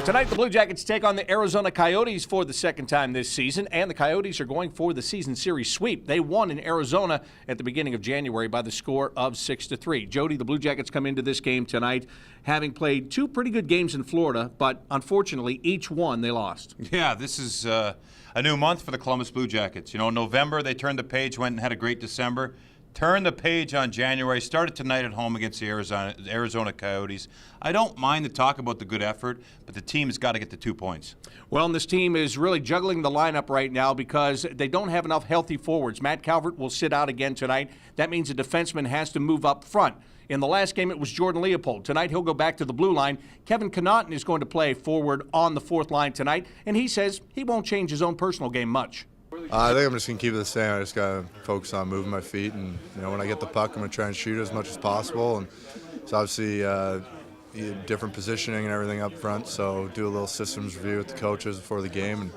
Tonight, the Blue Jackets take on the Arizona Coyotes for the second time this season, and the Coyotes are going for the season series sweep. They won in Arizona at the beginning of January by the score of 6-3. Jody, the Blue Jackets come into this game tonight having played two pretty good games in Florida, but unfortunately, each one they lost. Yeah, this is a new month for the Columbus Blue Jackets. You know, in November, they turned the page, went and had a great December. Turned the page on January, started tonight at home against the Arizona Coyotes. I don't mind the talk about the good effort, but the team has got to get the 2 points. Well, and this team is really juggling the lineup right now because they don't have enough healthy forwards. Matt Calvert will sit out again tonight. That means a defenseman has to move up front. In the last game, it was Jordan Leopold. Tonight, he'll go back to the blue line. Kevin Connaughton is going to play forward on the fourth line tonight, and he says he won't change his own personal game much. I think I'm just going to keep it the same. I just got to focus on moving my feet, and when I get the puck, I'm going to try and shoot as much as possible. And it's obviously different positioning and everything up front, so do a little systems review with the coaches before the game and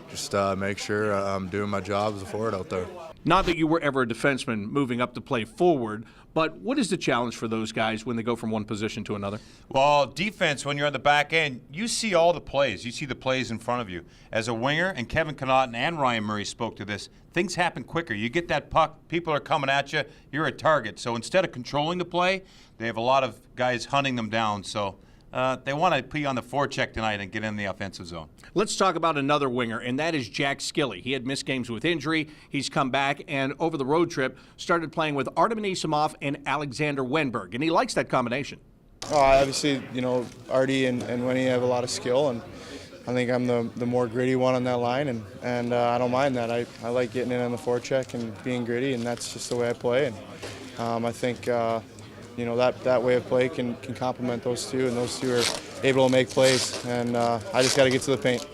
just make sure I'm doing my job as a forward out there. Not that you were ever a defenseman moving up to play forward, but what is the challenge for those guys when they go from one position to another? Well, defense, when you're on the back end, you see all the plays. You see the plays in front of you. As a winger, and Kevin Connaughton and Ryan Murray spoke to this, things happen quicker. You get that puck, people are coming at you, you're a target. So instead of controlling the play, they have a lot of guys hunting them down. So they want to put you on the forecheck tonight and get in the offensive zone. Let's talk about another winger, and that is Jack Shelley. He had missed games with injury. He's come back, and over the road trip, started playing with Artem Anisimov and Alexander Wenberg, and he likes that combination. Obviously, Artie and Winnie have a lot of skill, and I think I'm the more gritty one on that line, and I don't mind that. I like getting in on the forecheck and being gritty, and that's just the way I play. And I think that way of play can complement those two, and those two are able to make plays, and I just got to get to the paint.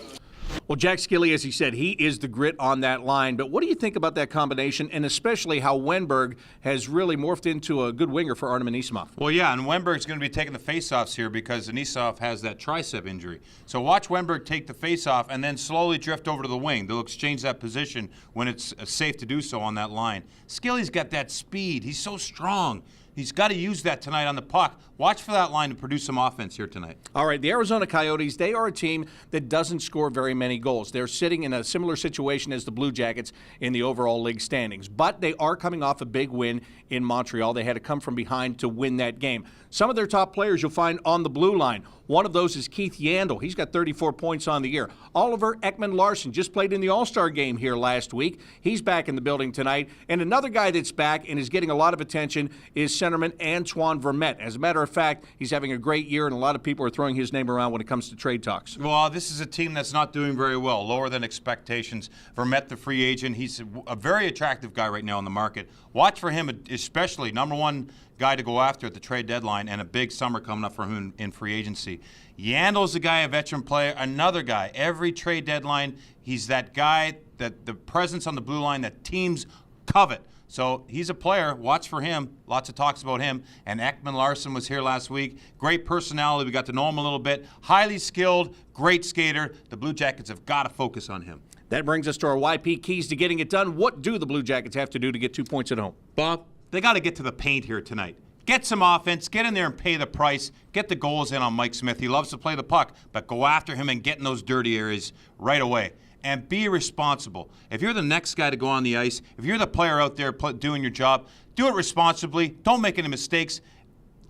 Well, Jack Shelley, as he said, he is the grit on that line. But what do you think about that combination, and especially how Wenberg has really morphed into a good winger for Artem Anisimov? Well, yeah, and Wenberg's going to be taking the faceoffs here because Anisimov has that tricep injury. So watch Wenberg take the faceoff and then slowly drift over to the wing. They'll exchange that position when it's safe to do so on that line. Shelley's got that speed. He's so strong. He's got to use that tonight on the puck. Watch for that line to produce some offense here tonight. All right, the Arizona Coyotes, they are a team that doesn't score very many goals. They're sitting in a similar situation as the Blue Jackets in the overall league standings. But they are coming off a big win in Montreal. They had to come from behind to win that game. Some of their top players you'll find on the blue line. One of those is Keith Yandel. He's got 34 points on the year. Oliver Ekman-Larsson just played in the All-Star game here last week. He's back in the building tonight. And another guy that's back and is getting a lot of attention is centerman Antoine Vermette. As a matter of fact, he's having a great year, and a lot of people are throwing his name around when it comes to trade talks. Well, this is a team that's not doing very well, lower than expectations. Vermette, the free agent, he's a very attractive guy right now in the market. Watch for him, especially number one guy to go after at the trade deadline, and a big summer coming up for him in free agency. Yandel's a guy, a veteran player, another guy. Every trade deadline, he's that guy, that the presence on the blue line that teams covet. So he's a player. Watch for him. Lots of talks about him. And Ekman-Larsson was here last week. Great personality. We got to know him a little bit. Highly skilled, great skater. The Blue Jackets have got to focus on him. That brings us to our YP keys to getting it done. What do the Blue Jackets have to do to get 2 points at home? Bob, they got to get to the paint here tonight. Get some offense, get in there and pay the price, get the goals in on Mike Smith. He loves to play the puck, but go after him and get in those dirty areas right away. And be responsible. If you're the next guy to go on the ice, if you're the player out there doing your job, do it responsibly. Don't make any mistakes.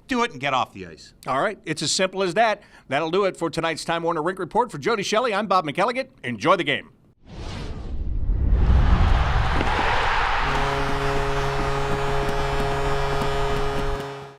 Do it and get off the ice. All right, it's as simple as that. That'll do it for tonight's Time Warner Rink Report. For Jody, Shelley, I'm Bob McElligott. Enjoy the game.